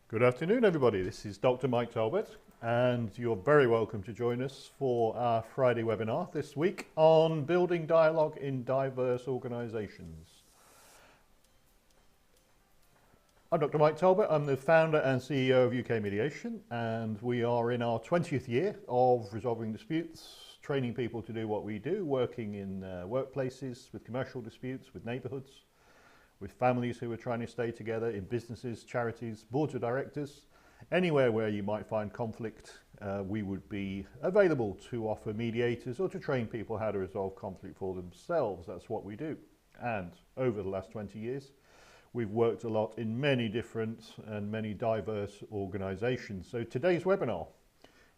Good afternoon, everybody. This is Dr. Mike Talbot, and you're very welcome to join us for our Friday webinar this week on building dialogue in diverse organisations. I'm Dr. Mike Talbot. I'm the founder and CEO of UK Mediation, and we are in our 20th year of resolving disputes, training people to do what we do, working in workplaces, with commercial disputes, with neighbourhoods, with families who are trying to stay together, in businesses, charities, boards of directors, anywhere where you might find conflict, we would be available to offer mediators or to train people how to resolve conflict for themselves. That's what we do. And over the last 20 years, we've worked a lot in many different and many diverse organisations. So today's webinar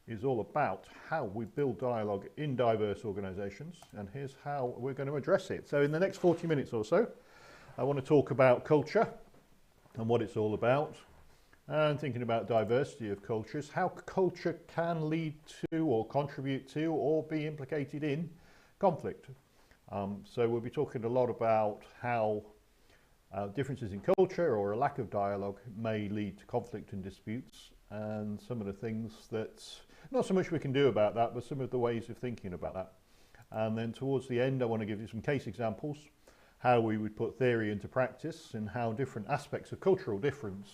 is all about how we build dialogue in diverse organisations, and here's how we're going to address it. So in the next 40 minutes or so, I want to talk about culture and what it's all about, and thinking about diversity of cultures, how culture can lead to or contribute to or be implicated in conflict. So we'll be talking a lot about how differences in culture or a lack of dialogue may lead to conflict and disputes, and some of the things that, not so much we can do about that, but some of the ways of thinking about that. And then towards the end, I want to give you some case examples, how we would put theory into practice, and how different aspects of cultural difference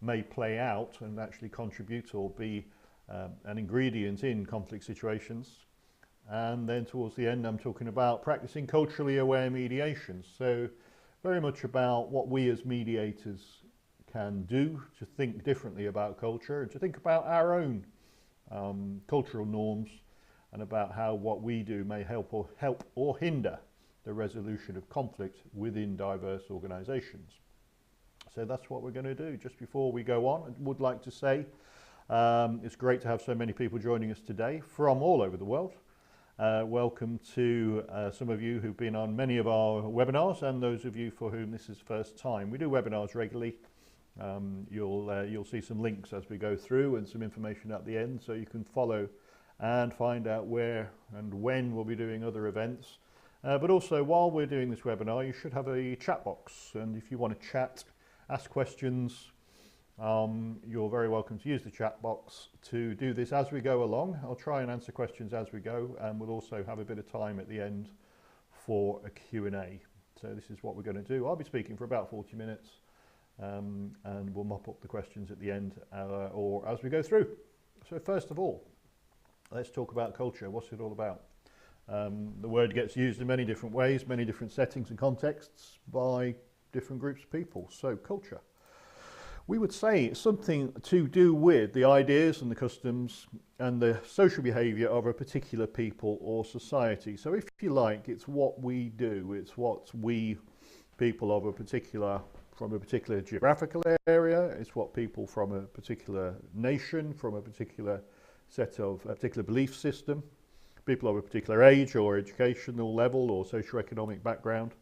may play out and actually contribute or be an ingredient in conflict situations. And then towards the end, I'm talking about practicing culturally aware mediation. So very much about what we as mediators can do to think differently about culture and to think about our own cultural norms, and about how what we do may help or hinder the resolution of conflict within diverse organisations. So that's what we're going to do. Just before we go on, I would like to say it's great to have so many people joining us today from all over the world. Welcome to some of you who've been on many of our webinars, and those of you for whom this is first time. We do webinars regularly. You'll see some links as we go through and some information at the end, so you can follow and find out where and when we'll be doing other events. But also, while we're doing this webinar, you should have a chat box, and if you want to chat, ask questions, you're very welcome to use the chat box to do this as we go along. I'll try and answer questions as we go, and we'll also have a bit of time at the end for a Q&A. So this is what we're going to do. I'll be speaking for about 40 minutes, and we'll mop up the questions at the end or as we go through. So first of all, let's talk about culture. What's it all about? The word gets used in many different ways, many different settings and contexts by different groups of people. So culture, we would say it's something to do with the ideas and the customs and the social behaviour of a particular people or society. So if you like, it's what we do, it's what we people of from a particular geographical area, it's what people from a particular nation, from a particular set of a particular belief system, people of a particular age or educational level or socio-economic background.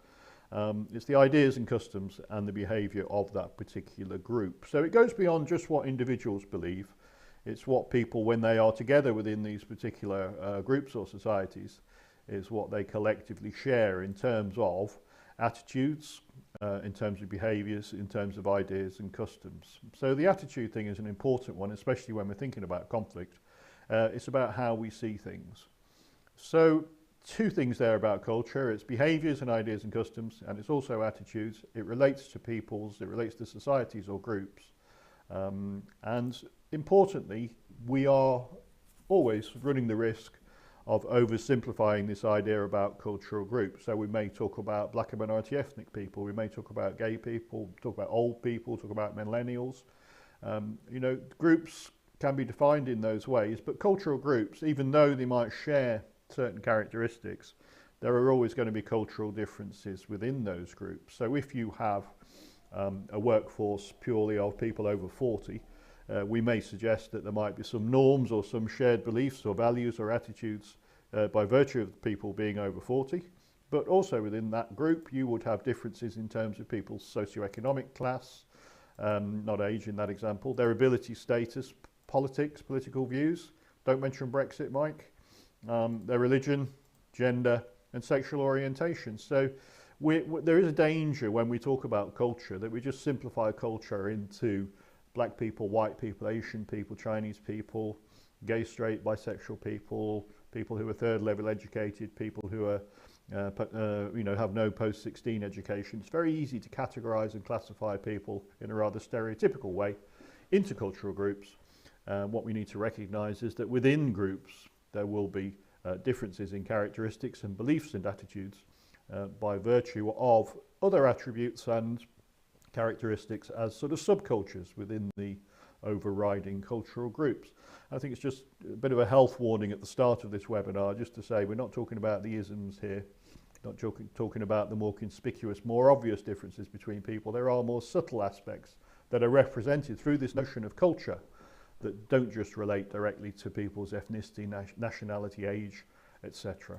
It's the ideas and customs and the behaviour of that particular group. So it goes beyond just what individuals believe. It's what people, when they are together within these particular groups or societies, is what they collectively share in terms of attitudes, in terms of behaviours, in terms of ideas and customs. So the attitude thing is an important one, especially when we're thinking about conflict. It's about how we see things. So two things there about culture: it's behaviours and ideas and customs, and it's also attitudes. It relates to peoples, it relates to societies or groups. And importantly, we are always running the risk of oversimplifying this idea about cultural groups. So we may talk about black and minority ethnic people, we may talk about gay people, talk about old people, talk about millennials. Groups can be defined in those ways, but cultural groups, even though they might share certain characteristics, there are always going to be cultural differences within those groups. So if you have a workforce purely of people over 40, we may suggest that there might be some norms or some shared beliefs or values or attitudes by virtue of people being over 40. But also within that group, you would have differences in terms of people's socio-economic class, not age in that example, their ability status, politics, political views. Don't mention Brexit, Mike. Their religion, gender and sexual orientation. So there is a danger when we talk about culture that we just simplify culture into black people, white people, Asian people, Chinese people, gay, straight, bisexual people, people who are third level educated, people who are have no post-16 education. It's very easy to categorize and classify people in a rather stereotypical way into cultural groups. What we need to recognize is that within groups there will be differences in characteristics and beliefs and attitudes by virtue of other attributes and characteristics as sort of subcultures within the overriding cultural groups. I think it's just a bit of a health warning at the start of this webinar, just to say we're not talking about the isms here, not talking about the more conspicuous, more obvious differences between people. There are more subtle aspects that are represented through this notion of culture that don't just relate directly to people's ethnicity, nationality, age, etc.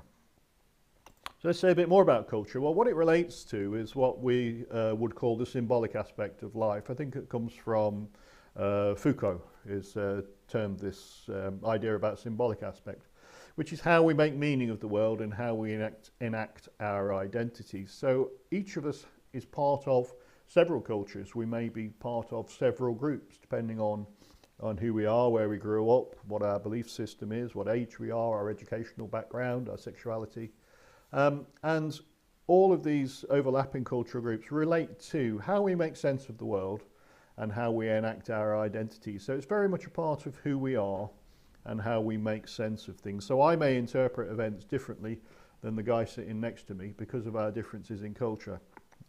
So let's say a bit more about culture. Well, what it relates to is what we would call the symbolic aspect of life. I think it comes from Foucault is termed this idea about symbolic aspect, which is how we make meaning of the world and how we enact our identities. So each of us is part of several cultures. We may be part of several groups, depending on who we are, where we grew up, what our belief system is, what age we are, our educational background, our sexuality. And all of these overlapping cultural groups relate to how we make sense of the world and how we enact our identities. So it's very much a part of who we are and how we make sense of things. So I may interpret events differently than the guy sitting next to me because of our differences in culture.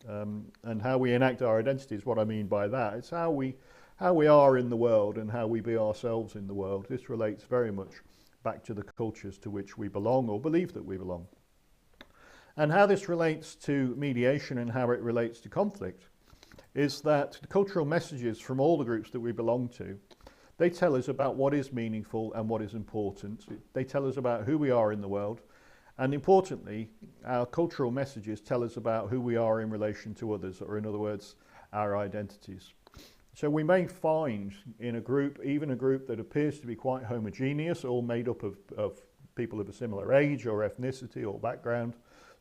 And how we enact our identities, what I mean by that, it's how we are in the world and how we be ourselves in the world. This relates very much back to the cultures to which we belong or believe that we belong. And how this relates to mediation and how it relates to conflict is that the cultural messages from all the groups that we belong to, they tell us about what is meaningful and what is important. They tell us about who we are in the world. And importantly, our cultural messages tell us about who we are in relation to others, or in other words, our identities. So we may find in a group, even a group that appears to be quite homogeneous, all made up of people of a similar age or ethnicity or background,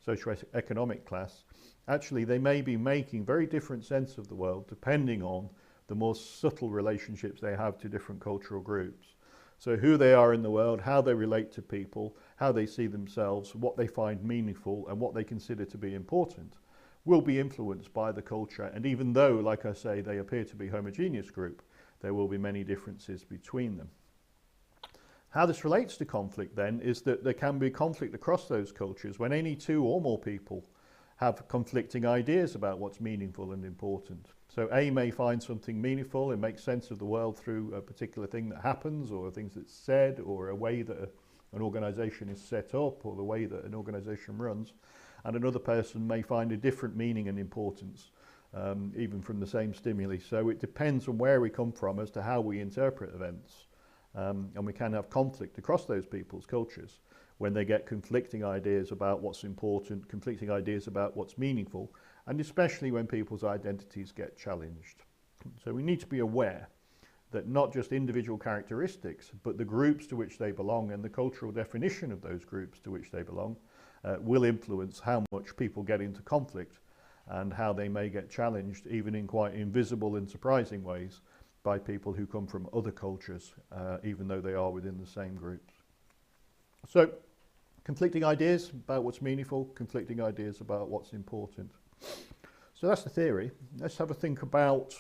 socio-economic class, actually they may be making very different sense of the world depending on the more subtle relationships they have to different cultural groups. So who they are in the world, how they relate to people, how they see themselves, what they find meaningful and what they consider to be important will be influenced by the culture. And even though, like I say, they appear to be a homogeneous group, there will be many differences between them. How this relates to conflict then is that there can be conflict across those cultures when any two or more people have conflicting ideas about what's meaningful and important. So A may find something meaningful and make sense of the world through a particular thing that happens or things that's said or a way that an organisation is set up or the way that an organisation runs, and another person may find a different meaning and importance even from the same stimuli. So it depends on where we come from as to how we interpret events. And we can have conflict across those people's cultures when they get conflicting ideas about what's important, conflicting ideas about what's meaningful, and especially when people's identities get challenged. So we need to be aware that not just individual characteristics, but the groups to which they belong and the cultural definition of those groups to which they belong will influence how much people get into conflict and how they may get challenged, even in quite invisible and surprising ways, by people who come from other cultures, even though they are within the same groups. So, conflicting ideas about what's meaningful, conflicting ideas about what's important. So that's the theory. Let's have a think about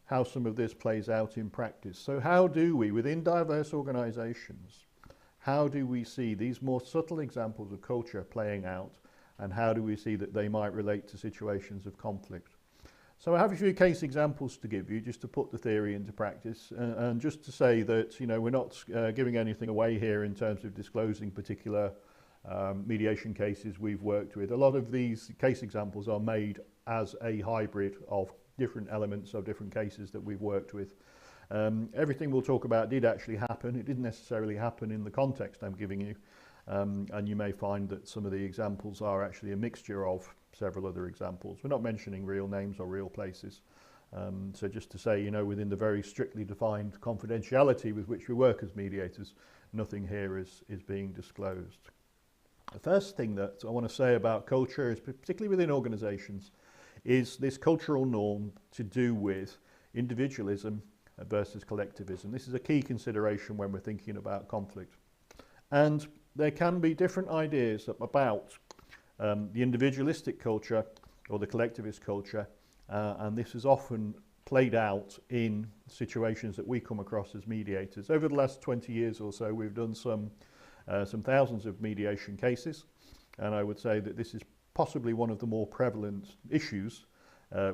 how some of this plays out in practice. So how do we, within diverse organisations, how do we see these more subtle examples of culture playing out, and how do we see that they might relate to situations of conflict? So I have a few case examples to give you just to put the theory into practice and just to say that, you know, we're not giving anything away here in terms of disclosing particular mediation cases we've worked with. A lot of these case examples are made as a hybrid of different elements of different cases that we've worked with. Everything we'll talk about did actually happen. It didn't necessarily happen in the context I'm giving you. And you may find that some of the examples are actually a mixture of several other examples. We're not mentioning real names or real places. So just to say, you know, within the very strictly defined confidentiality with which we work as mediators, nothing here is being disclosed. The first thing that I want to say about culture, is particularly within organisations, is this cultural norm to do with individualism versus collectivism. This is a key consideration when we're thinking about conflict. And there can be different ideas about the individualistic culture or the collectivist culture, and this is often played out in situations that we come across as mediators. Over the last 20 years or so, we've done some thousands of mediation cases, and I would say that this is possibly one of the more prevalent issues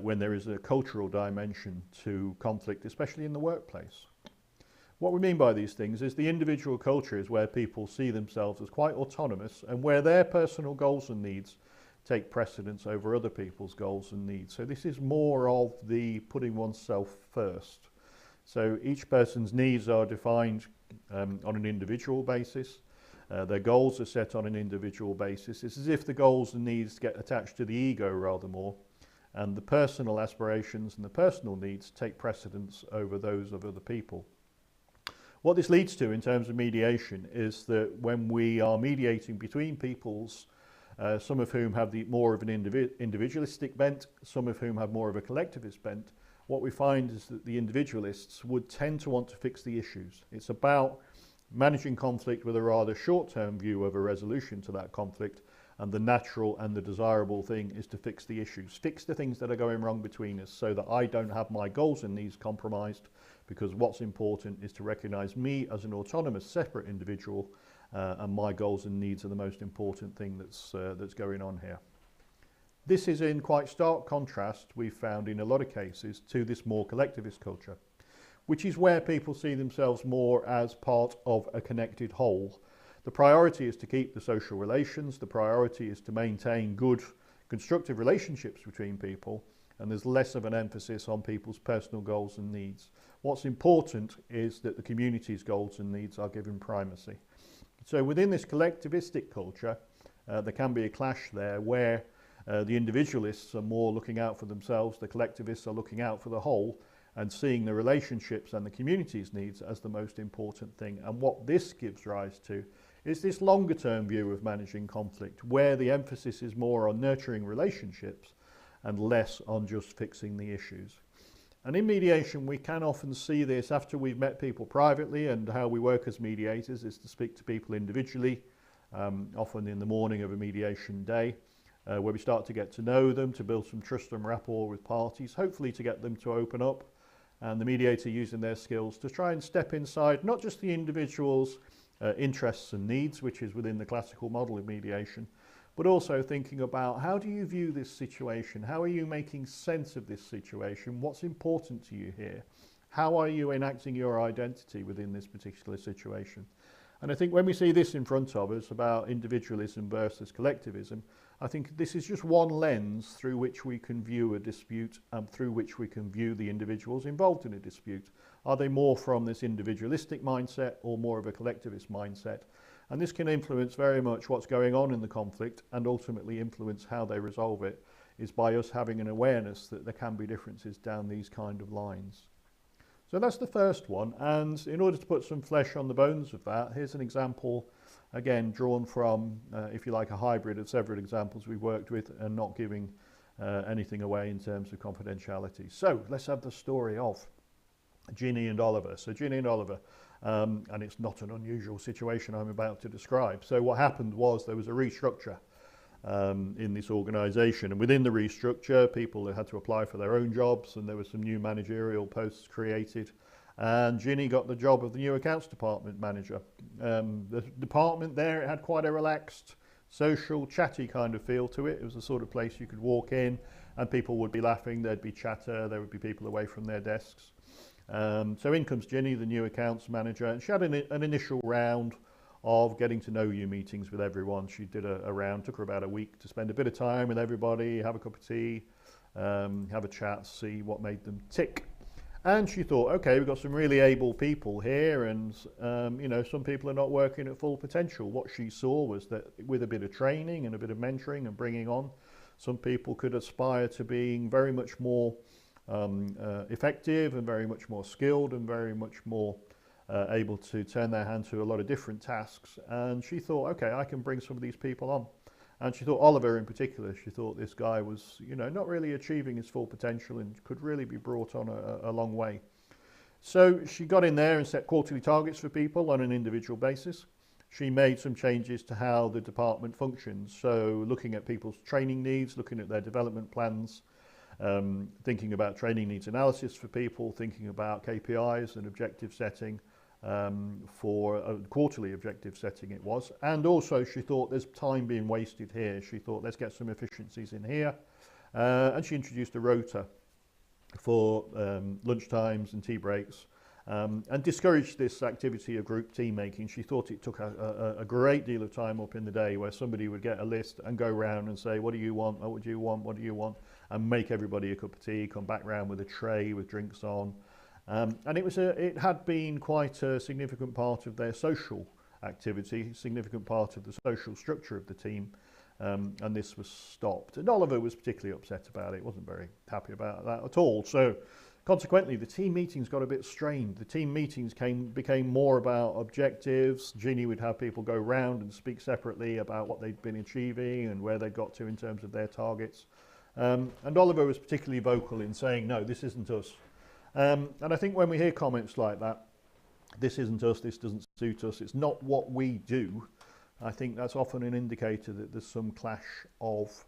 when there is a cultural dimension to conflict, especially in the workplace. What we mean by these things is the individual culture is where people see themselves as quite autonomous and where their personal goals and needs take precedence over other people's goals and needs. So this is more of the putting oneself first. So each person's needs are defined on an individual basis. Their goals are set on an individual basis. It's as if the goals and needs get attached to the ego rather more, and the personal aspirations and the personal needs take precedence over those of other people. What this leads to in terms of mediation is that when we are mediating between peoples, some of whom have more of an individualistic bent, some of whom have more of a collectivist bent, what we find is that the individualists would tend to want to fix the issues. It's about managing conflict with a rather short-term view of a resolution to that conflict, and the natural and the desirable thing is to fix the issues, fix the things that are going wrong between us so that I don't have my goals and needs compromised, because what's important is to recognise me as an autonomous, separate individual, and my goals and needs are the most important thing that's going on here. This is in quite stark contrast, we've found in a lot of cases, to this more collectivist culture, which is where people see themselves more as part of a connected whole. The priority is to keep the social relations, the priority is to maintain good, constructive relationships between people, and there's less of an emphasis on people's personal goals and needs. What's important is that the community's goals and needs are given primacy. So within this collectivistic culture, there can be a clash there where the individualists are more looking out for themselves, the collectivists are looking out for the whole, and seeing the relationships and the community's needs as the most important thing. And what this gives rise to is this longer term view of managing conflict, where the emphasis is more on nurturing relationships and less on just fixing the issues. And in mediation, we can often see this after we've met people privately, and how we work as mediators is to speak to people individually, often in the morning of a mediation day, where we start to get to know them, to build some trust and rapport with parties, hopefully to get them to open up, and the mediator using their skills to try and step inside not just the individual's interests and needs, which is within the classical model of mediation, but also thinking about how do you view this situation? How are you making sense of this situation? What's important to you here? How are you enacting your identity within this particular situation? And I think when we see this in front of us about individualism versus collectivism, I think this is just one lens through which we can view a dispute and through which we can view the individuals involved in a dispute. Are they more from this individualistic mindset or more of a collectivist mindset? And this can influence very much what's going on in the conflict, and ultimately influence how they resolve it, is by us having an awareness that there can be differences down these kind of lines. So that's the first one, and in order to put some flesh on the bones of that, here's an example, again drawn from, if you like, a hybrid of several examples we've worked with, and not giving anything away in terms of confidentiality. So let's have the story of Ginny and Oliver. So Ginny and Oliver, and it's not an unusual situation I'm about to describe. So what happened was there was a restructure in this organisation, and within the restructure people had to apply for their own jobs, and there were some new managerial posts created, and Ginny got the job of the new accounts department manager. The department there, it had quite a relaxed, social, chatty kind of feel to it. It was the sort of place you could walk in and people would be laughing, there'd be chatter, there would be people away from their desks. So in comes Ginny, the new accounts manager, and she had an initial round of getting to know you meetings with everyone. She did a round, took her about a week to spend a bit of time with everybody, have a cup of tea, have a chat, see what made them tick. And she thought, okay, we've got some really able people here, and you know, some people are not working at full potential. What she saw was that with a bit of training and a bit of mentoring and bringing on, some people could aspire to being very much more effective and very much more skilled and very much more able to turn their hand to a lot of different tasks. And she thought, okay, I can bring some of these people on. And she thought Oliver in particular, she thought this guy was, you know, not really achieving his full potential and could really be brought on a long way. So she got in there and set quarterly targets for people on an individual basis. She made some changes to how the department functions. So looking at people's training needs, looking at their development plans, thinking about training needs analysis for people, thinking about KPIs and objective setting, for a quarterly objective setting it was. And also she thought there's time being wasted here. She thought let's get some efficiencies in here. And she introduced a rota for lunch times and tea breaks, and discouraged this activity of group team making. She thought it took a great deal of time up in the day where somebody would get a list and go around and say, what do you want, what do you want, what do you want, and make everybody a cup of tea, come back round with a tray with drinks on. And it had been quite a significant part of their social activity, significant part of the social structure of the team. And this was stopped. And Oliver was particularly upset about it, wasn't very happy about that at all. So consequently, the team meetings got a bit strained. The team meetings became more about objectives. Ginny would have people go round and speak separately about what they'd been achieving and where they got to in terms of their targets. And Oliver was particularly vocal in saying, no, this isn't us. And I think when we hear comments like that, this isn't us, this doesn't suit us, it's not what we do, I think that's often an indicator that there's some clash of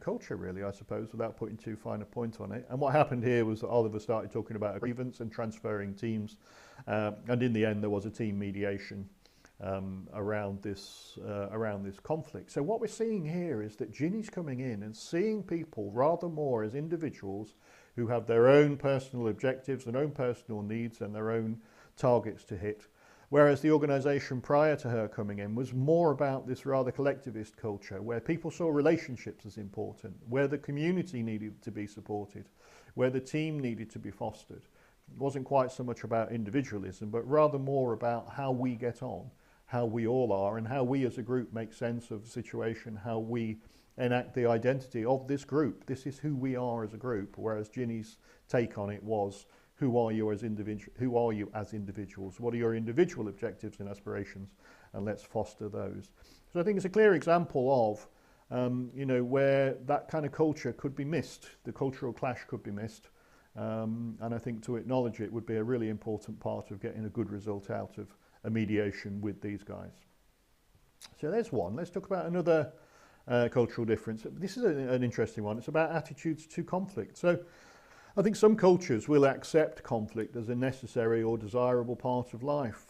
culture, really, I suppose, without putting too fine a point on it. And what happened here was that Oliver started talking about a grievance and transferring teams, and in the end there was a team mediation around this conflict. So what we're seeing here is that Ginny's coming in and seeing people rather more as individuals who have their own personal objectives, their own personal needs and their own targets to hit. Whereas the organisation prior to her coming in was more about this rather collectivist culture where people saw relationships as important, where the community needed to be supported, where the team needed to be fostered. It wasn't quite so much about individualism, but rather more about how we get on, how we all are, and how we as a group make sense of the situation, how we enact the identity of this group. This is who we are as a group, whereas Ginny's take on it was, who are you as individuals? What are your individual objectives and aspirations? And let's foster those. So I think it's a clear example of, where that kind of culture could be missed. The cultural clash could be missed. And I think to acknowledge it would be a really important part of getting a good result out of a mediation with these guys. So there's one. Let's talk about another cultural difference. This is an interesting one. It's about attitudes to conflict. So I think some cultures will accept conflict as a necessary or desirable part of life.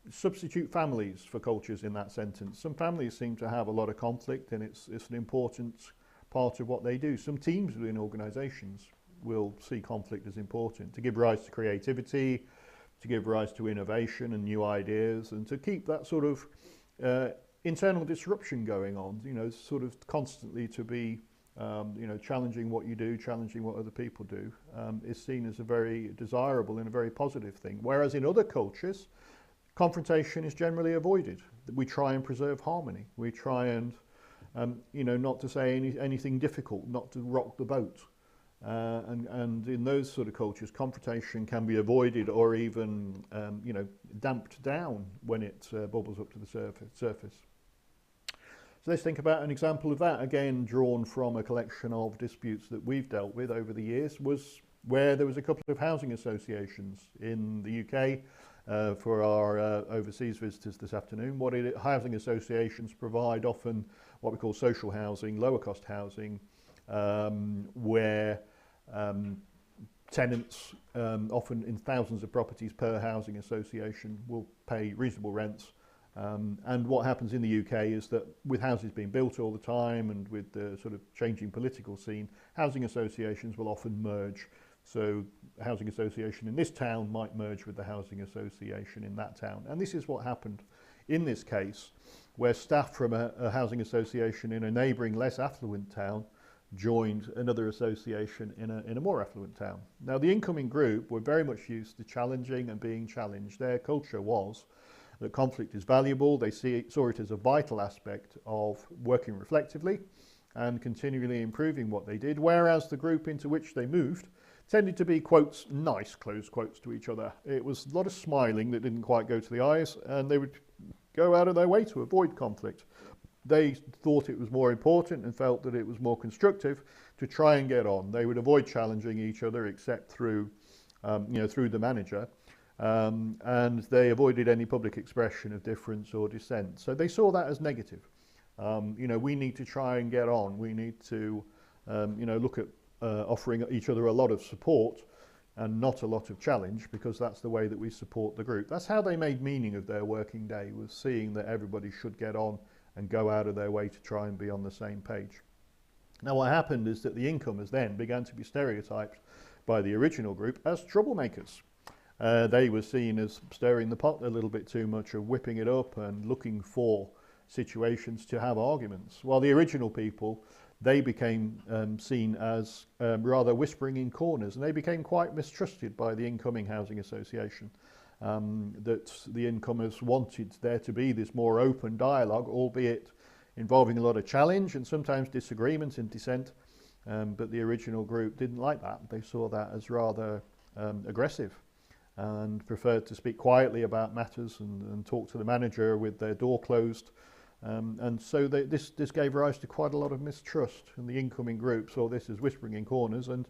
Substitute families for cultures in that sentence. Some families seem to have a lot of conflict and it's an important part of what they do. Some teams within organisations will see conflict as important to give rise to creativity, to give rise to innovation and new ideas, and to keep that sort of internal disruption going on, sort of constantly to be challenging what you do, challenging what other people do, is seen as a very desirable and a very positive thing. Whereas in other cultures, confrontation is generally avoided. We try and preserve harmony. We try and, not to say anything difficult, not to rock the boat. And in those sort of cultures, confrontation can be avoided or even, damped down when it bubbles up to the surface. So let's think about an example of that, again drawn from a collection of disputes that we've dealt with over the years, was where there was a couple of housing associations in the UK for our overseas visitors this afternoon. Housing associations provide often what we call social housing, lower cost housing, where tenants, often in thousands of properties per housing association, will pay reasonable rents. And what happens in the UK is that with houses being built all the time and with the sort of changing political scene, housing associations will often merge. So the housing association in this town might merge with the housing association in that town. And this is what happened in this case, where staff from a housing association in a neighbouring less affluent town joined another association in a more affluent town. Now the incoming group were very much used to challenging and being challenged. Their culture was that conflict is valuable. They saw it as a vital aspect of working reflectively and continually improving what they did, whereas the group into which they moved tended to be, quotes, nice, close quotes, to each other. It was a lot of smiling that didn't quite go to the eyes, and they would go out of their way to avoid conflict. They thought it was more important and felt that it was more constructive to try and get on. They would avoid challenging each other except through through the manager, and they avoided any public expression of difference or dissent. So they saw that as negative. We need to try and get on. We need to, look at offering each other a lot of support and not a lot of challenge, because that's the way that we support the group. That's how they made meaning of their working day, was seeing that everybody should get on and go out of their way to try and be on the same page. Now what happened is that the incomers then began to be stereotyped by the original group as troublemakers. They were seen as stirring the pot a little bit too much, or whipping it up and looking for situations to have arguments, while the original people, they became seen as rather whispering in corners, and they became quite mistrusted by the incoming housing association. That the incomers wanted there to be this more open dialogue, albeit involving a lot of challenge and sometimes disagreement and dissent, but the original group didn't like that. They saw that as rather aggressive, and preferred to speak quietly about matters and talk to the manager with their door closed. And so this gave rise to quite a lot of mistrust, and the incoming group saw this as whispering in corners and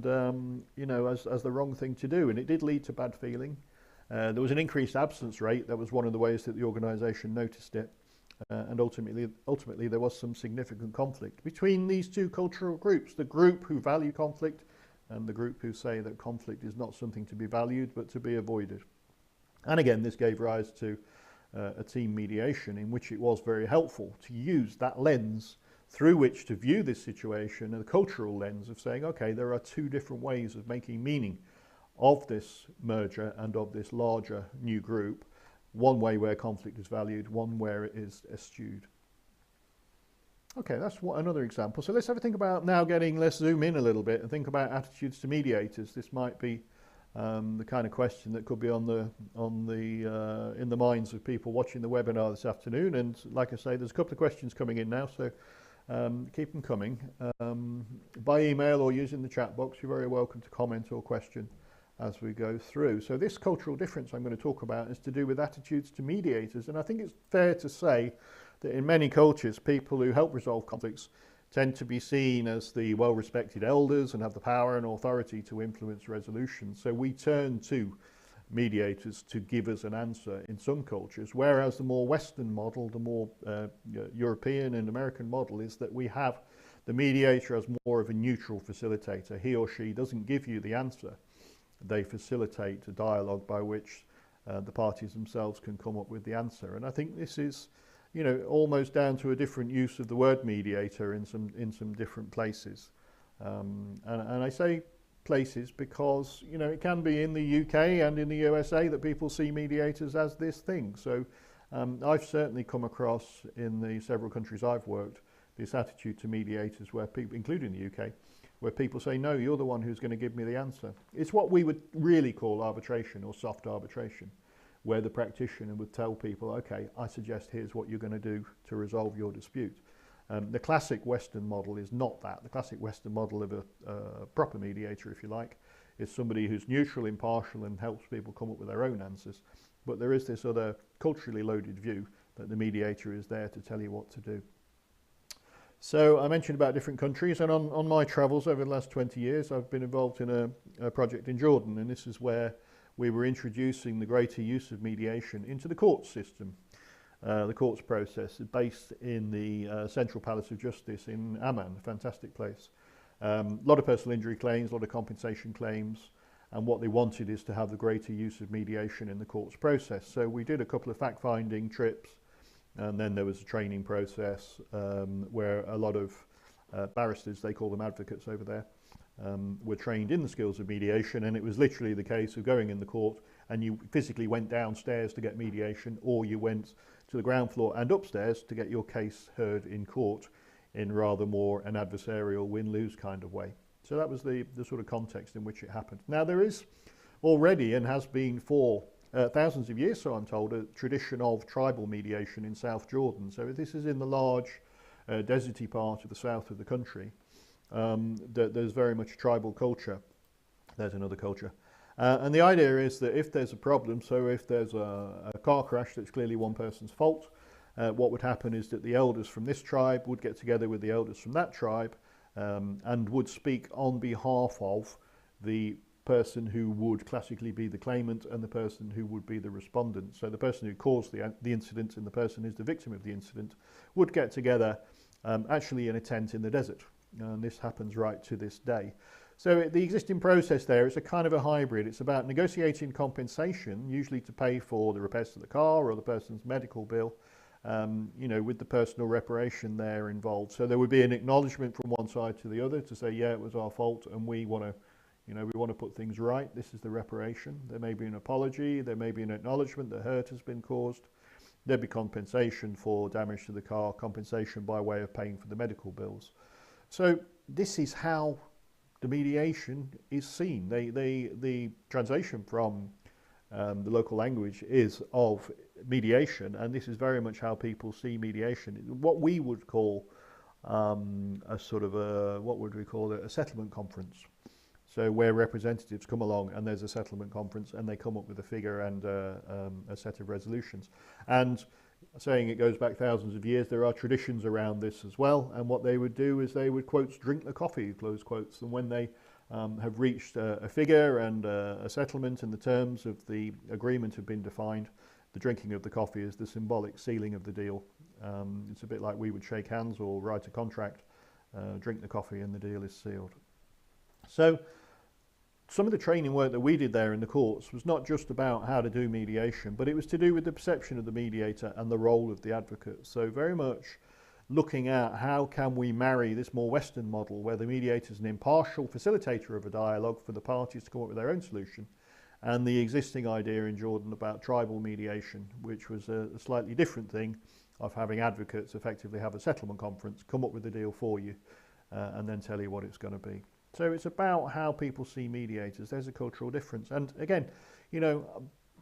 as the wrong thing to do, and it did lead to bad feeling. There was an increased absence rate. That was one of the ways that the organisation noticed it, and ultimately there was some significant conflict between these two cultural groups: the group who value conflict and the group who say that conflict is not something to be valued but to be avoided. And again, this gave rise to a team mediation, in which it was very helpful to use that lens through which to view this situation, a cultural lens of saying, okay, there are two different ways of making meaning of this merger and of this larger new group. One way where conflict is valued, one where it is eschewed. Okay, that's another example. So let's have a think about now let's zoom in a little bit and think about attitudes to mediators. This might be the kind of question that could be in the minds of people watching the webinar this afternoon. And like I say, there's a couple of questions coming in now, so keep them coming. By email or using the chat box, you're very welcome to comment or question as we go through. So this cultural difference I'm going to talk about is to do with attitudes to mediators, and I think it's fair to say that in many cultures, people who help resolve conflicts tend to be seen as the well-respected elders and have the power and authority to influence resolution. So we turn to mediators to give us an answer in some cultures, whereas the more Western model, the more European and American model, is that we have the mediator as more of a neutral facilitator. He or she doesn't give you the answer. They facilitate a dialogue by which the parties themselves can come up with the answer. And I think this is almost down to a different use of the word mediator in some different places. And I say places because, it can be in the UK and in the USA that people see mediators as this thing. So I've certainly come across in the several countries I've worked this attitude to mediators where people, including the UK, where people say, no, you're the one who's going to give me the answer. It's what we would really call arbitration or soft arbitration, where the practitioner would tell people, okay, I suggest here's what you're going to do to resolve your dispute. The classic Western model is not that. The classic Western model of a proper mediator, if you like, is somebody who's neutral, impartial, and helps people come up with their own answers. But there is this other culturally loaded view that the mediator is there to tell you what to do. So I mentioned about different countries, and on my travels over the last 20 years, I've been involved in a project in Jordan, and this is where we were introducing the greater use of mediation into the court system. The courts process is based in the Central Palace of Justice in Amman, a fantastic place. A lot of personal injury claims, a lot of compensation claims, and what they wanted is to have the greater use of mediation in the courts process. So we did a couple of fact-finding trips, and then there was a training process where a lot of barristers, they call them advocates over there, were trained in the skills of mediation, and it was literally the case of going in the court and you physically went downstairs to get mediation, or you went to the ground floor and upstairs to get your case heard in court in rather more an adversarial win-lose kind of way. So that was the sort of context in which it happened. Now there is already, and has been for thousands of years, so I'm told, a tradition of tribal mediation in South Jordan. So this is in the large deserty part of the south of the country. There's very much tribal culture. There's another culture. And the idea is that if there's a problem, so if there's a car crash that's clearly one person's fault, what would happen is that the elders from this tribe would get together with the elders from that tribe and would speak on behalf of the person who would classically be the claimant and the person who would be the respondent. So the person who caused the incident and the person who's the victim of the incident would get together actually in a tent in the desert. And this happens right to this day. So the existing process there is a kind of a hybrid. It's about negotiating compensation, usually to pay for the repairs to the car or the person's medical bill, you know, with the personal reparation there involved. So there would be an acknowledgement from one side to the other to say, yeah, it was our fault and we want to, you know, we want to put things right. This is the reparation. There may be an apology. There may be an acknowledgement that hurt has been caused. There'd be compensation for damage to the car, compensation by way of paying for the medical bills. So this is how the mediation is seen. The translation from the local language is of mediation, and this is very much how people see mediation. What we would call a sort of a, what would we call it, a settlement conference. So where representatives come along and there's a settlement conference and they come up with a figure and a set of resolutions. And saying it goes back thousands of years, there are traditions around this as well. And what they would do is they would, quotes, drink the coffee, close quotes. And when they have reached a figure and a settlement and the terms of the agreement have been defined, the drinking of the coffee is the symbolic sealing of the deal. It's a bit like we would shake hands or write a contract, drink the coffee and the deal is sealed. So some of the training work that we did there in the courts was not just about how to do mediation, but it was to do with the perception of the mediator and the role of the advocate. So very much looking at how can we marry this more Western model where the mediator is an impartial facilitator of a dialogue for the parties to come up with their own solution, and the existing idea in Jordan about tribal mediation, which was a slightly different thing of having advocates effectively have a settlement conference, come up with a deal for you, and then tell you what it's going to be. So it's about how people see mediators. There's a cultural difference. And again, you know,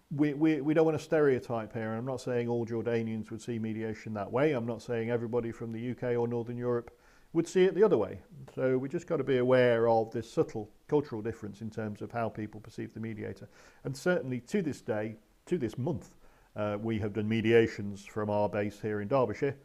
we don't want to stereotype here. I'm not saying all Jordanians would see mediation that way. I'm not saying everybody from the UK or Northern Europe would see it the other way. So we just got to be aware of this subtle cultural difference in terms of how people perceive the mediator. And certainly to this day, to this month, we have done mediations from our base here in Derbyshire,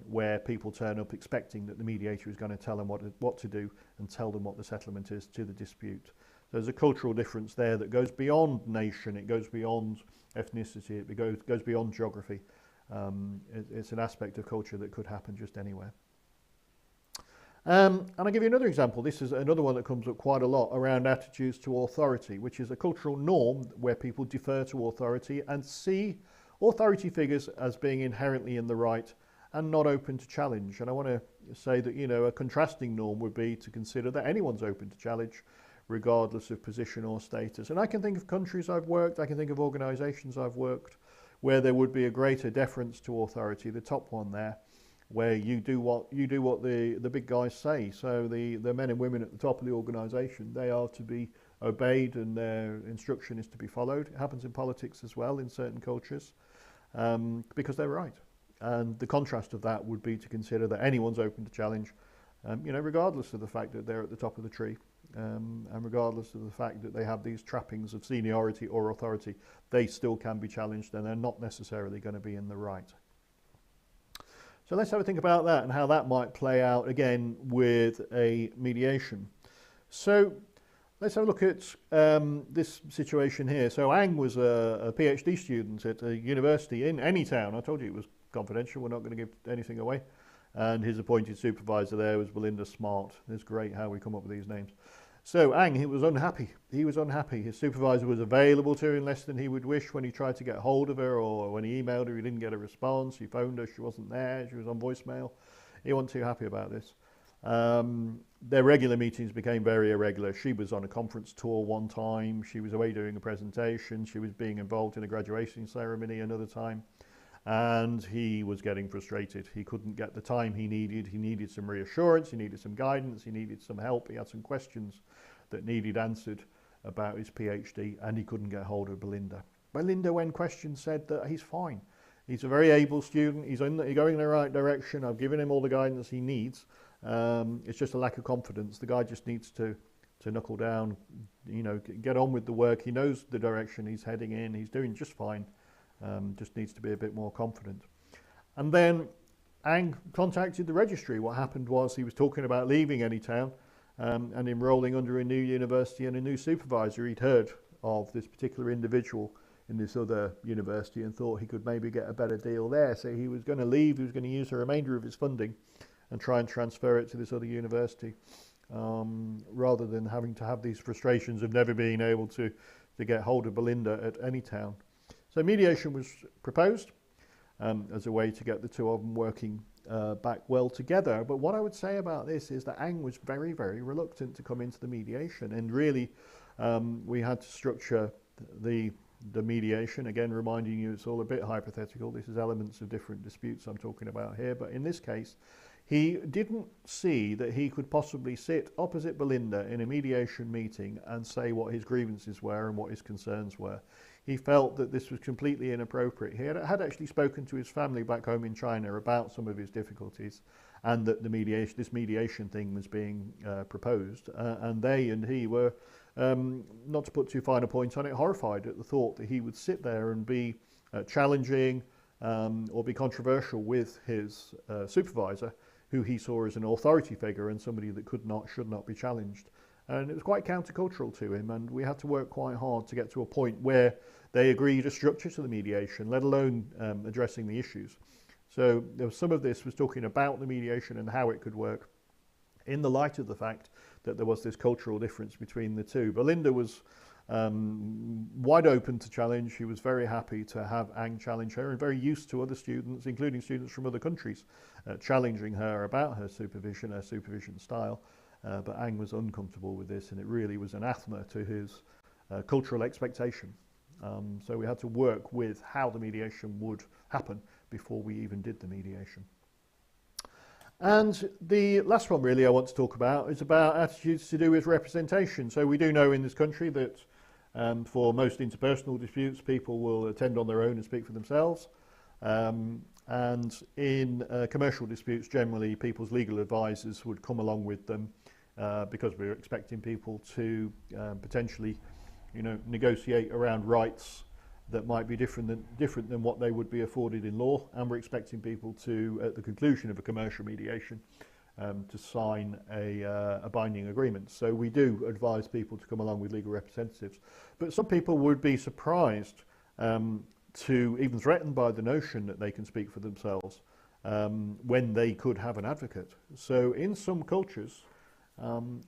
where people turn up expecting that the mediator is going to tell them what to do and tell them what the settlement is to the dispute. So there's a cultural difference there that goes beyond nation, it goes beyond ethnicity, it goes beyond geography. It's an aspect of culture that could happen just anywhere. And I'll give you another example. This is another one that comes up quite a lot around attitudes to authority, which is a cultural norm where people defer to authority and see authority figures as being inherently in the right and not open to challenge. And I want to say that, you know, a contrasting norm would be to consider that anyone's open to challenge regardless of position or status. And I can think of countries I've worked, I can think of organisations I've worked where there would be a greater deference to authority, the top one there, where you do what the big guys say. So the men and women at the top of the organisation, they are to be obeyed and their instruction is to be followed. It happens in politics as well in certain cultures, because they're right. And the contrast of that would be to consider that anyone's open to challenge, you know, regardless of the fact that they're at the top of the tree, and regardless of the fact that they have these trappings of seniority or authority, they still can be challenged and they're not necessarily going to be in the right. So let's have a think about that and how that might play out again with a mediation. So let's have a look at this situation here. So Ang was a PhD student at a university in any town. I told you it was confidential, we're not going to give anything away. And his appointed supervisor there was Belinda Smart. It's great how we come up with these names. So Ang, he was unhappy. He was unhappy. His supervisor was available to him less than he would wish when he tried to get hold of her, or when he emailed her, he didn't get a response. He phoned her, she wasn't there, she was on voicemail. He wasn't too happy about this. Their regular meetings became very irregular. She was on a conference tour one time, she was away doing a presentation, she was being involved in a graduation ceremony another time, and he was getting frustrated. He couldn't get the time he needed some reassurance, he needed some guidance, he needed some help, he had some questions that needed answered about his PhD, and he couldn't get hold of Belinda. Belinda, when questioned, said that he's fine. He's a very able student, he's going in the right direction, I've given him all the guidance he needs. It's just a lack of confidence. The guy just needs to knuckle down, you know, get on with the work. He knows the direction he's heading in, he's doing just fine, just needs to be a bit more confident. And then Ang contacted the registry. What happened was he was talking about leaving Anytown, and enrolling under a new university and a new supervisor. He'd heard of this particular individual in this other university and thought he could maybe get a better deal there. So he was going to leave, he was going to use the remainder of his funding and try and transfer it to this other university, rather than having to have these frustrations of never being able to get hold of Belinda at any town. So mediation was proposed as a way to get the two of them working back well together. But what I would say about this is that Ang was very, very reluctant to come into the mediation, and really we had to structure the mediation, again reminding you it's all a bit hypothetical. This is elements of different disputes I'm talking about here, but in this case he didn't see that he could possibly sit opposite Belinda in a mediation meeting and say what his grievances were and what his concerns were. He felt that this was completely inappropriate. He had actually spoken to his family back home in China about some of his difficulties, and that this mediation thing was being proposed, and they and he were, not to put too fine a point on it, horrified at the thought that he would sit there and be challenging or be controversial with his supervisor, who he saw as an authority figure and somebody that should not be challenged. And it was quite countercultural to him, and we had to work quite hard to get to a point where they agreed a structure to the mediation, let alone addressing the issues. So there was some of this was talking about the mediation and how it could work in the light of the fact that there was this cultural difference between the two. Belinda was wide open to challenge. She was very happy to have Ang challenge her, and very used to other students, including students from other countries, challenging her about her supervision style. But Ang was uncomfortable with this, and it really was anathema to his cultural expectation. So we had to work with how the mediation would happen before we even did the mediation. And the last one really I want to talk about is about attitudes to do with representation. So we do know in this country that for most interpersonal disputes, people will attend on their own and speak for themselves. And in commercial disputes, generally people's legal advisors would come along with them because we're expecting people to potentially, negotiate around rights that might be different than what they would be afforded in law, and we're expecting people to, at the conclusion of a commercial mediation, to sign a binding agreement. So we do advise people to come along with legal representatives. But some people would be surprised to even threatened by the notion that they can speak for themselves when they could have an advocate. So in some cultures,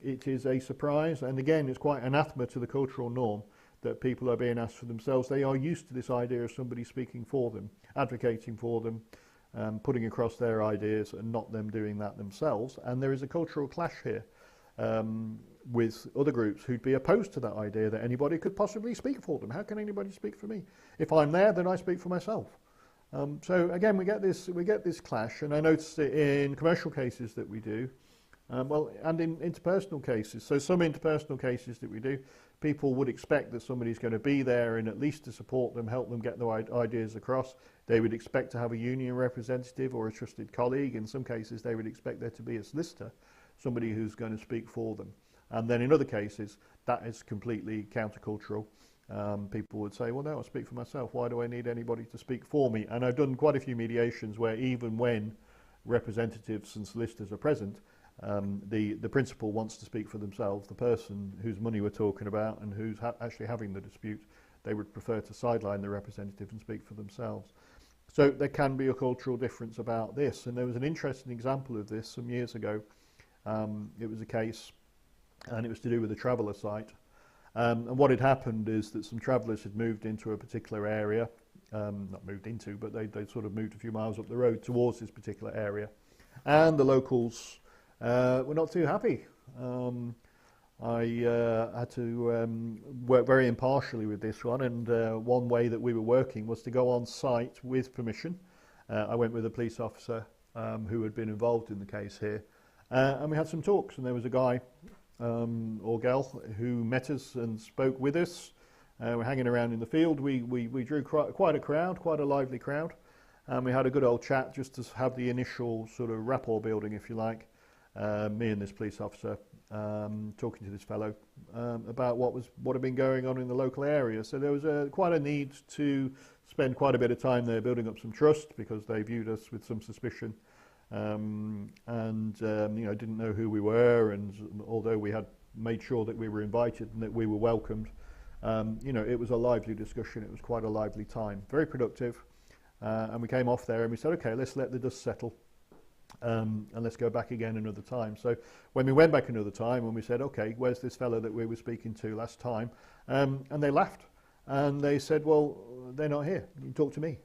it is a surprise, and again it's quite anathema to the cultural norm that people are being asked for themselves. They are used to this idea of somebody speaking for them, advocating for them, putting across their ideas, and not them doing that themselves. And there is a cultural clash here with other groups who'd be opposed to that idea that anybody could possibly speak for them. How can anybody speak for me? If I'm there, then I speak for myself. So again, we get this clash, and I notice it in commercial cases that we do, and in interpersonal cases. So some interpersonal cases that we do, people would expect that somebody's going to be there and at least to support them, help them get their ideas across. They would expect to have a union representative or a trusted colleague. In some cases, they would expect there to be a solicitor, somebody who's going to speak for them. And then in other cases, that is completely countercultural. People would say, well, no, I'll speak for myself. Why do I need anybody to speak for me? And I've done quite a few mediations where even when representatives and solicitors are present, the principal wants to speak for themselves. The person whose money we're talking about and who's actually having the dispute, they would prefer to sideline the representative and speak for themselves. So there can be a cultural difference about this. And there was an interesting example of this some years ago. It was a case, and it was to do with a traveller site. And what had happened is that some travellers had moved into a particular area, not moved into, but they'd sort of moved a few miles up the road towards this particular area. And the locals were not too happy. I had to work very impartially with this one, and one way that we were working was to go on site with permission. I went with a police officer who had been involved in the case here, and we had some talks, and there was a guy or gal who met us and spoke with us. We're hanging around in the field. We drew quite a crowd, quite a lively crowd, and we had a good old chat just to have the initial sort of rapport building, if you like. Me and this police officer talking to this fellow about what had been going on in the local area. So there was quite a need to spend quite a bit of time there building up some trust, because they viewed us with some suspicion didn't know who we were, and although we had made sure that we were invited and that we were welcomed, it was a lively discussion. It was quite a lively time, very productive, and we came off there and we said, okay, let's let the dust settle, and let's go back again another time. So when we went back another time and we said, okay, where's this fellow that we were speaking to last time, and they laughed and they said, well, they're not here, you talk to me.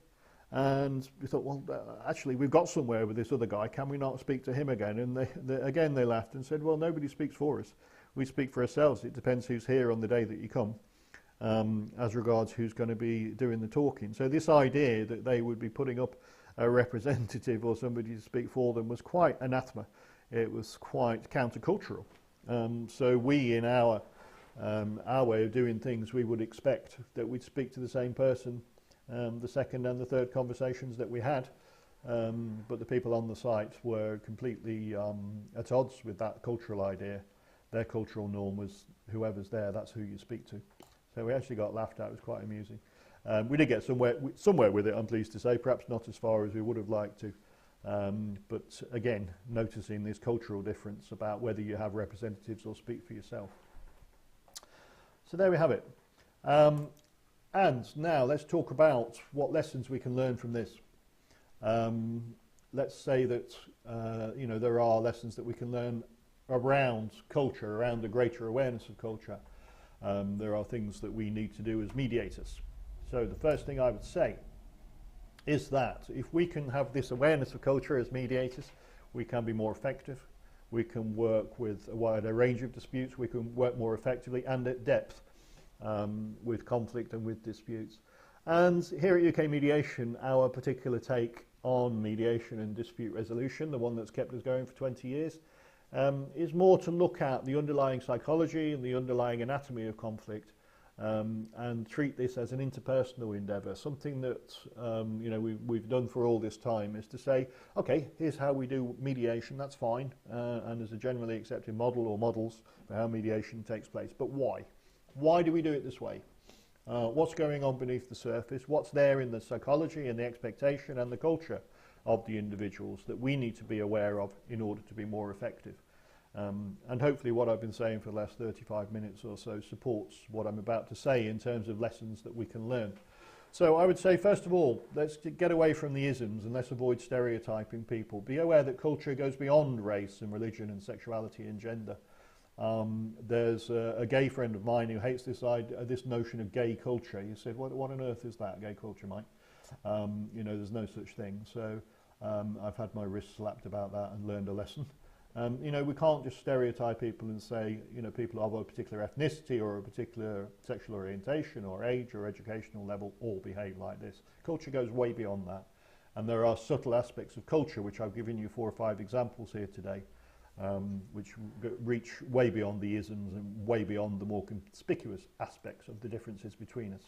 And we thought, well, actually, we've got somewhere with this other guy. Can we not speak to him again? And again, they laughed and said, well, nobody speaks for us. We speak for ourselves. It depends who's here on the day that you come, as regards who's going to be doing the talking. So this idea that they would be putting up a representative or somebody to speak for them was quite anathema. It was quite countercultural. So we, in our way of doing things, we would expect that we'd speak to the same person the second and the third conversations that we had, but the people on the site were completely at odds with that cultural idea. Their cultural norm was whoever's there, that's who you speak to. So we actually got laughed at. It was quite amusing. We did get somewhere with it, I'm pleased to say, perhaps not as far as we would have liked to, but again, noticing this cultural difference about whether you have representatives or speak for yourself. So there we have it. And now let's talk about what lessons we can learn from this. Let's say that there are lessons that we can learn around culture, around the greater awareness of culture. There are things that we need to do as mediators. So the first thing I would say is that if we can have this awareness of culture as mediators, we can be more effective. We can work with a wider range of disputes. We can work more effectively and at depth with conflict and with disputes. And here at UK Mediation, our particular take on mediation and dispute resolution, the one that's kept us going for 20 years, is more to look at the underlying psychology and the underlying anatomy of conflict, and treat this as an interpersonal endeavour. Something that we've done for all this time is to say, okay, here's how we do mediation, that's fine, and there's a generally accepted model or models for how mediation takes place, but why? Why do we do it this way? What's going on beneath the surface? What's there in the psychology and the expectation and the culture of the individuals that we need to be aware of in order to be more effective? And hopefully what I've been saying for the last 35 minutes or so supports what I'm about to say in terms of lessons that we can learn. So I would say, first of all, let's get away from the isms and let's avoid stereotyping people. Be aware that culture goes beyond race and religion and sexuality and gender. There's a gay friend of mine who hates this notion of gay culture. He said, what on earth is that, gay culture, Mike? There's no such thing. So I've had my wrist slapped about that and learned a lesson. We can't just stereotype people and say, people of a particular ethnicity or a particular sexual orientation or age or educational level all behave like this. Culture goes way beyond that. And there are subtle aspects of culture, which I've given you 4 or 5 examples here today, which reach way beyond the isms and way beyond the more conspicuous aspects of the differences between us.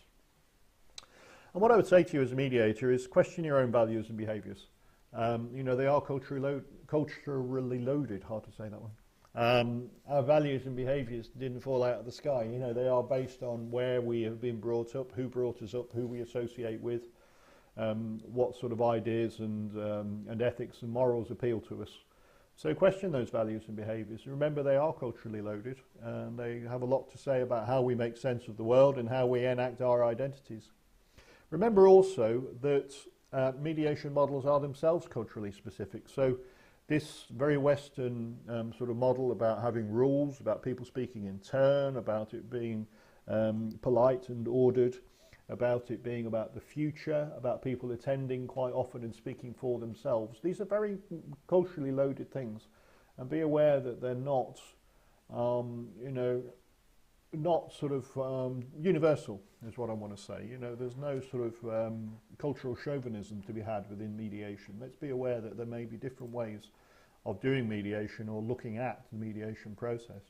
And what I would say to you as a mediator is question your own values and behaviours. They are culturally loaded, hard to say that one. Our values and behaviours didn't fall out of the sky. They are based on where we have been brought up, who brought us up, who we associate with, what sort of ideas and ethics and morals appeal to us. So question those values and behaviours. Remember, they are culturally loaded, and they have a lot to say about how we make sense of the world and how we enact our identities. Remember also that mediation models are themselves culturally specific. So this very Western sort of model about having rules, about people speaking in turn, about it being polite and ordered, about it being about the future, about people attending quite often and speaking for themselves. These are very culturally loaded things, and be aware that they're not, not sort of universal, is what I want to say. There's no sort of cultural chauvinism to be had within mediation. Let's be aware that there may be different ways of doing mediation or looking at the mediation process.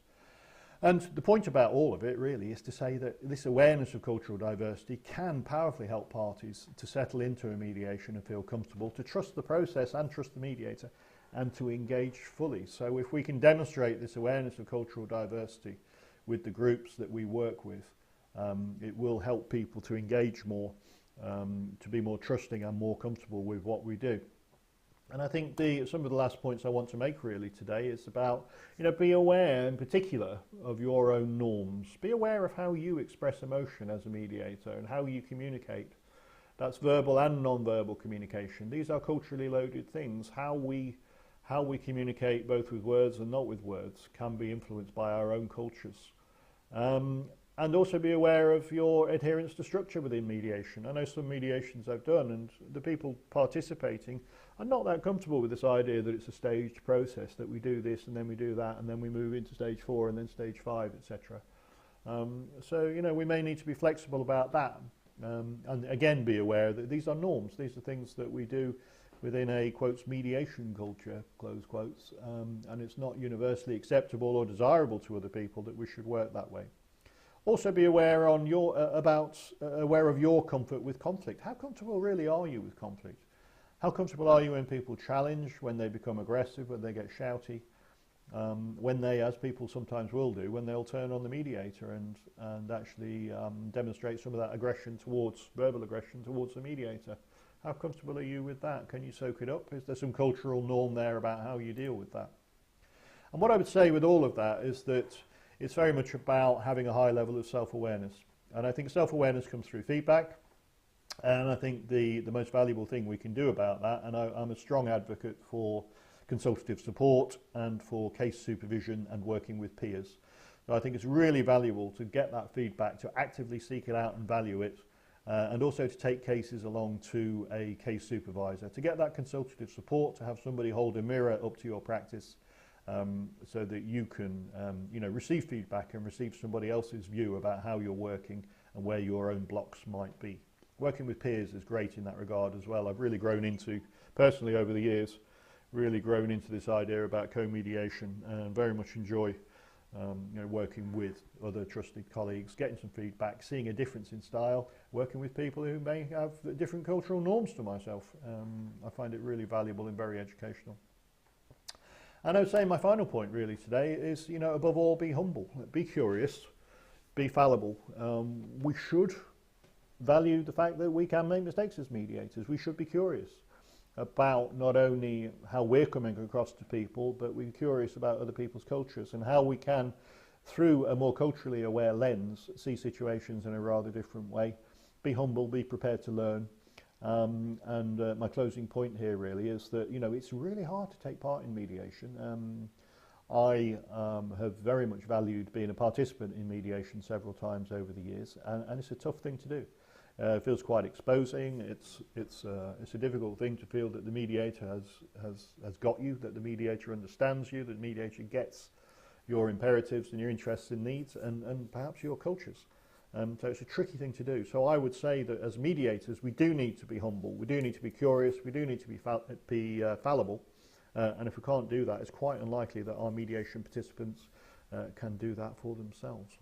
And the point about all of it really is to say that this awareness of cultural diversity can powerfully help parties to settle into a mediation and feel comfortable, to trust the process and trust the mediator, and to engage fully. So if we can demonstrate this awareness of cultural diversity with the groups that we work with, it will help people to engage more, to be more trusting and more comfortable with what we do. And I think some of the last points I want to make really today is about, be aware in particular of your own norms. Be aware of how you express emotion as a mediator and how you communicate. That's verbal and non-verbal communication. These are culturally loaded things. How we communicate both with words and not with words can be influenced by our own cultures. And also be aware of your adherence to structure within mediation. I know some mediations I've done, and the people participating are not that comfortable with this idea that it's a staged process, that we do this and then we do that and then we move into stage 4 and then stage 5, etc. So, we may need to be flexible about that. And again, be aware that these are norms. These are things that we do within a, quotes, mediation culture, close quotes, and it's not universally acceptable or desirable to other people that we should work that way. Also be aware aware of your comfort with conflict. How comfortable really are you with conflict? How comfortable are you when people challenge, when they become aggressive, when they get shouty, when they, as people sometimes will do, when they'll turn on the mediator and actually demonstrate some of that verbal aggression towards the mediator? How comfortable are you with that? Can you soak it up? Is there some cultural norm there about how you deal with that? And what I would say with all of that is that it's very much about having a high level of self-awareness. And I think self-awareness comes through feedback. And I think the most valuable thing we can do about that, and I'm a strong advocate for consultative support and for case supervision and working with peers. So I think it's really valuable to get that feedback, to actively seek it out and value it, and also to take cases along to a case supervisor, to get that consultative support, to have somebody hold a mirror up to your practice, so that you can receive feedback and receive somebody else's view about how you're working and where your own blocks might be. Working with peers is great in that regard as well. I've really grown into, personally over the years, this idea about co-mediation, and very much enjoy working with other trusted colleagues, getting some feedback, seeing a difference in style, working with people who may have different cultural norms to myself. I find it really valuable and very educational. And I would say my final point really today is, above all, be humble, be curious, be fallible. We should value the fact that we can make mistakes as mediators. We should be curious about not only how we're coming across to people, but we're curious about other people's cultures and how we can, through a more culturally aware lens, see situations in a rather different way. Be humble, be prepared to learn. And my closing point here really is that, it's really hard to take part in mediation. I have very much valued being a participant in mediation several times over the years, and it's a tough thing to do. It feels quite exposing. It's a difficult thing to feel that the mediator has got you, that the mediator understands you, that the mediator gets your imperatives and your interests and needs, and perhaps your cultures. So it's a tricky thing to do. So I would say that as mediators, we do need to be humble, we do need to be curious, we do need to be fallible, and if we can't do that, it's quite unlikely that our mediation participants can do that for themselves.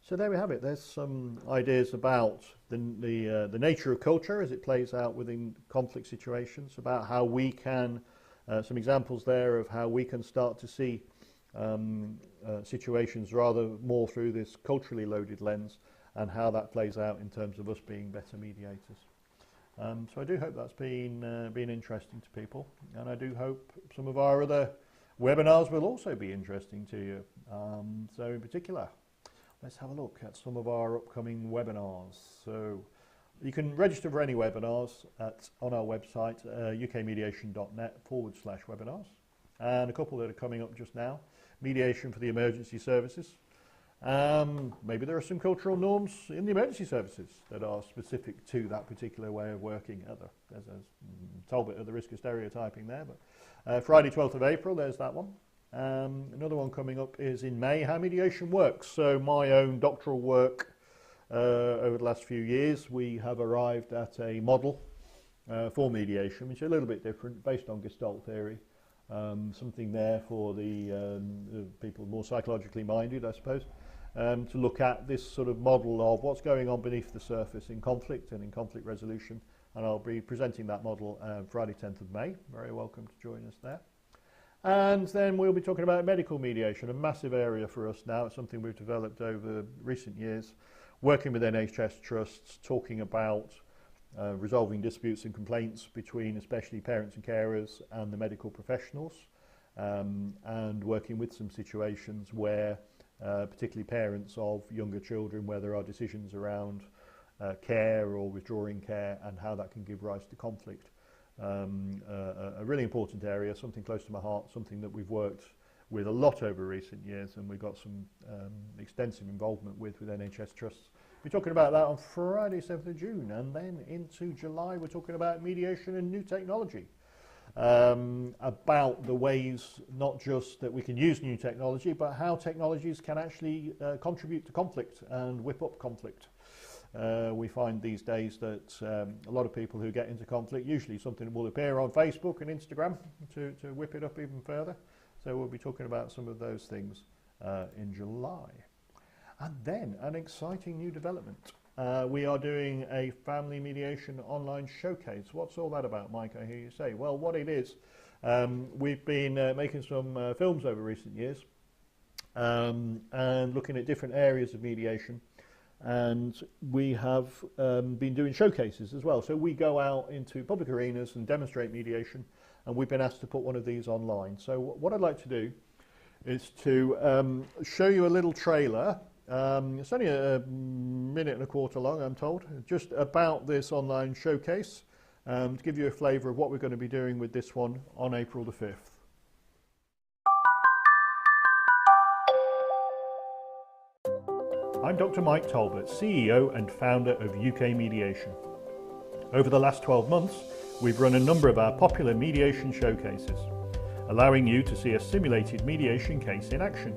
So there we have it. There's some ideas about the nature of culture as it plays out within conflict situations, about how we can, some examples there of how we can start to see situations rather more through this culturally loaded lens, and how that plays out in terms of us being better mediators. So I do hope that's been interesting to people, and I do hope some of our other webinars will also be interesting to you. So in particular, let's have a look at some of our upcoming webinars. So you can register for any webinars on our website, ukmediation.net/webinars. And a couple that are coming up just now. Mediation for the emergency services. Maybe there are some cultural norms in the emergency services that are specific to that particular way of working. As Talbot at the risk of stereotyping there, but Friday 12th of April, there's that one. Another one coming up is in May, how mediation works. So my own doctoral work over the last few years, we have arrived at a model for mediation, which is a little bit different, based on Gestalt theory. Something there for the people more psychologically minded, I suppose, to look at this sort of model of what's going on beneath the surface in conflict and in conflict resolution. And I'll be presenting that model Friday 10th of May. Very welcome to join us there. And then we'll be talking about medical mediation, a massive area for us now. It's something we've developed over recent years, working with NHS trusts, talking about resolving disputes and complaints between especially parents and carers and the medical professionals, and working with some situations where particularly parents of younger children, where there are decisions around care or withdrawing care and how that can give rise to conflict. A really important area, something close to my heart, something that we've worked with a lot over recent years, and we've got some extensive involvement with NHS trusts. We're talking about that on Friday 7th of June, and then into July we're talking about mediation and new technology. About the ways not just that we can use new technology, but how technologies can actually contribute to conflict and whip up conflict. We find these days that a lot of people who get into conflict, usually something will appear on Facebook and Instagram to whip it up even further. So we'll be talking about some of those things in July. And then an exciting new development. We are doing a family mediation online showcase. What's all that about, Mike, I hear you say? Well, what it is, we've been making some films over recent years and looking at different areas of mediation. And we have been doing showcases as well. So we go out into public arenas and demonstrate mediation, and we've been asked to put one of these online. So what I'd like to do is to show you a little trailer. It's only a minute and a quarter long, I'm told, just about this online showcase, to give you a flavour of what we're going to be doing with this one on April the 5th. I'm Dr. Mike Talbot, CEO and founder of UK Mediation. Over the last 12 months, we've run a number of our popular mediation showcases, allowing you to see a simulated mediation case in action.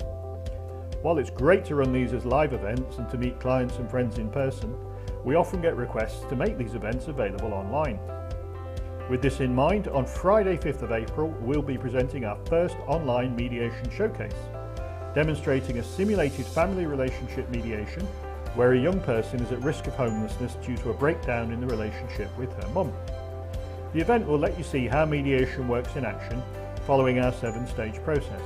While it's great to run these as live events and to meet clients and friends in person, we often get requests to make these events available online. With this in mind, on Friday 5th of April, we'll be presenting our first online mediation showcase, demonstrating a simulated family relationship mediation where a young person is at risk of homelessness due to a breakdown in the relationship with her mum. The event will let you see how mediation works in action following our 7-stage process.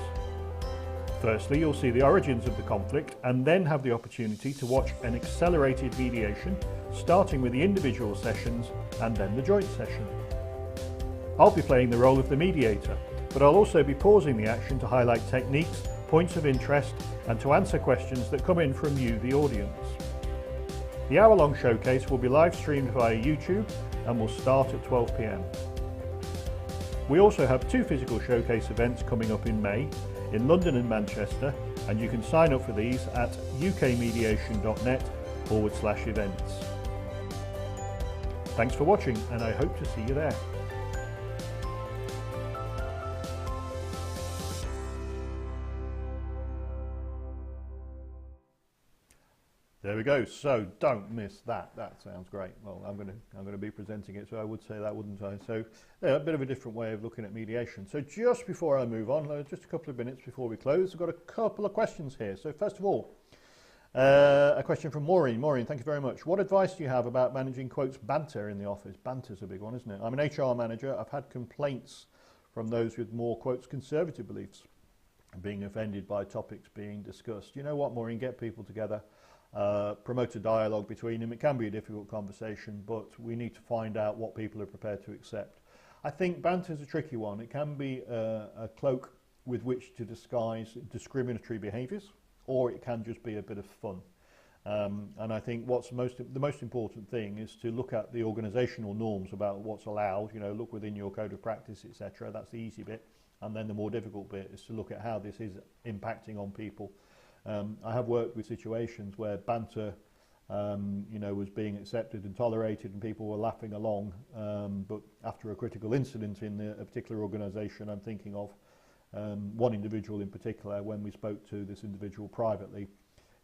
Firstly, you'll see the origins of the conflict and then have the opportunity to watch an accelerated mediation, starting with the individual sessions and then the joint session. I'll be playing the role of the mediator, but I'll also be pausing the action to highlight techniques, points of interest, and to answer questions that come in from you, the audience. The hour-long showcase will be live streamed via YouTube and will start at 12 p.m. We also have 2 physical showcase events coming up in May, in London and Manchester, and you can sign up for these at ukmediation.net/events. Thanks for watching, and I hope to see you there. There we go. So don't miss that. That sounds great. Well, I'm going to be presenting it, so I would say that, wouldn't I? So yeah, a bit of a different way of looking at mediation. So just before I move on, just a couple of minutes before we close, I've got a couple of questions here. So first of all, a question from Maureen. Maureen, thank you very much. What advice do you have about managing, quotes, banter in the office? Banter's a big one, isn't it? I'm an HR manager. I've had complaints from those with more, quotes, conservative beliefs, being offended by topics being discussed. You know what, Maureen? Get people together. Promote a dialogue between them. It can be a difficult conversation, but we need to find out what people are prepared to accept. I think banter is a tricky one. It can be a cloak with which to disguise discriminatory behaviours, or it can just be a bit of fun. And I think the most important thing is to look at the organisational norms about what's allowed. You know, look within your code of practice, etc. That's the easy bit, and then the more difficult bit is to look at how this is impacting on people. I have worked with situations where banter, was being accepted and tolerated, and people were laughing along. But after a critical incident in a particular organisation, I'm thinking of one individual in particular. When we spoke to this individual privately,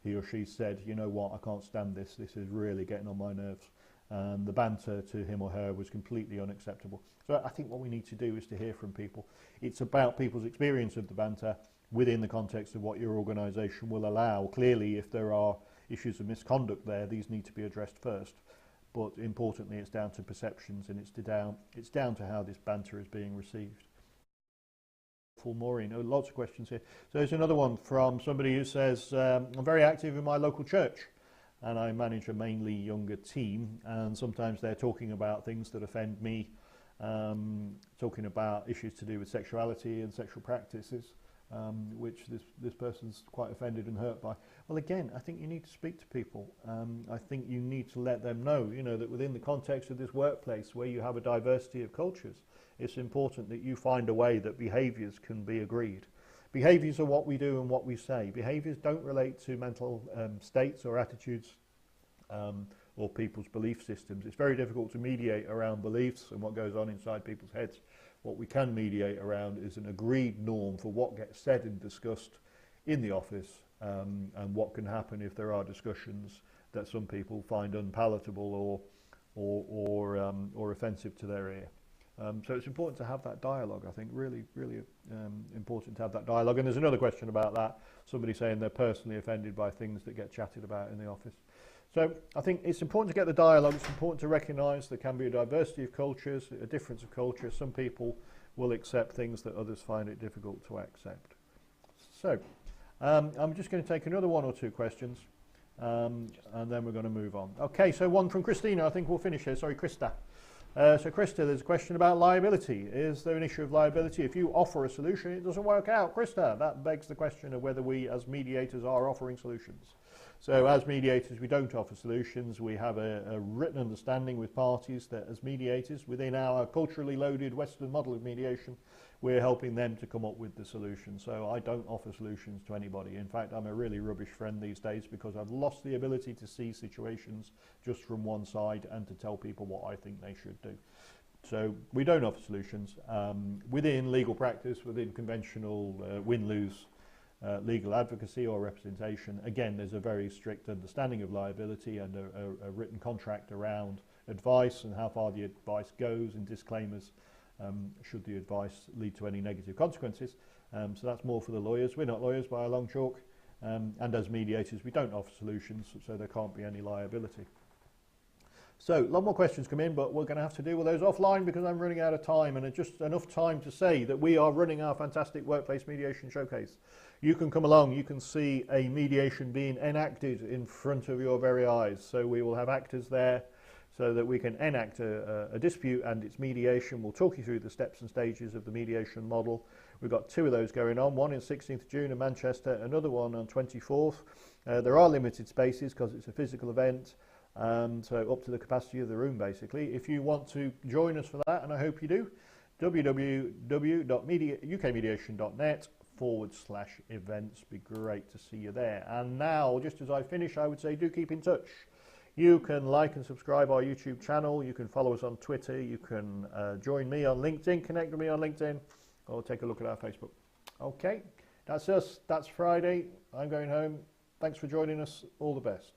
he or she said, "You know what? I can't stand this. This is really getting on my nerves." And the banter to him or her was completely unacceptable. So I think what we need to do is to hear from people. It's about people's experience of the banter within the context of what your organisation will allow. Clearly, if there are issues of misconduct there, these need to be addressed first. But importantly, it's down to perceptions, and it's down to how this banter is being received. For Maureen, lots of questions here. So there's another one from somebody who says, I'm very active in my local church. and I manage a mainly younger team, and sometimes they're talking about things that offend me, talking about issues to do with sexuality and sexual practices, which this person's quite offended and hurt by. Well, again, I think you need to speak to people. I think you need to let them know, that within the context of this workplace where you have a diversity of cultures, it's important that you find a way that behaviours can be agreed. Behaviours are what we do and what we say. Behaviours don't relate to mental states or attitudes or people's belief systems. It's very difficult to mediate around beliefs and what goes on inside people's heads. What we can mediate around is an agreed norm for what gets said and discussed in the office, and what can happen if there are discussions that some people find unpalatable or offensive to their ear. So it's important to have that dialogue, I think, really important to have that dialogue. And there's another question about that, somebody saying they're personally offended by things that get chatted about in the office. So I think it's important to get the dialogue. It's important to recognise there can be a diversity of cultures, a difference of culture. Some people will accept things that others find it difficult to accept. So I'm just going to take another one or two questions, and then we're going to move on. Okay, so one from Christina. I think we'll finish here. Sorry, Krista. So Krista, there's a question about liability. Is there an issue of liability if you offer a solution, it doesn't work out? Krista, that begs the question of whether we as mediators are offering solutions. So as mediators, we don't offer solutions. We have a written understanding with parties that as mediators, within our culturally loaded Western model of mediation, we're helping them to come up with the solution. So I don't offer solutions to anybody. In fact, I'm a really rubbish friend these days because I've lost the ability to see situations just from one side and to tell people what I think they should do. So we don't offer solutions. Within legal practice, within conventional win-lose legal advocacy or representation, again, there's a very strict understanding of liability and a written contract around advice and how far the advice goes and disclaimers should the advice lead to any negative consequences. So that's more for the lawyers. We're not lawyers by a long chalk, and as mediators we don't offer solutions, so there can't be any liability. So a lot more questions come in, but we're going to have to deal with those offline because I'm running out of time, and just enough time to say that we are running our fantastic workplace mediation showcase. You can come along, you can see a mediation being enacted in front of your very eyes. So we will have actors there so that we can enact a dispute and its mediation. We'll talk you through the steps and stages of the mediation model. We've got two of those going on, one in 16th June in Manchester, another one on 24th. There are limited spaces because it's a physical event, so up to the capacity of the room basically. If you want to join us for that, and I hope you do, www.ukmediation.net/events. Be great to see you there. And now, just as I finish, I would say do keep in touch. You can like and subscribe our YouTube channel. You can follow us on Twitter. You can join me on LinkedIn, connect with me on LinkedIn, or take a look at our Facebook. Okay, that's us. That's Friday. I'm going home. Thanks for joining us. All the best.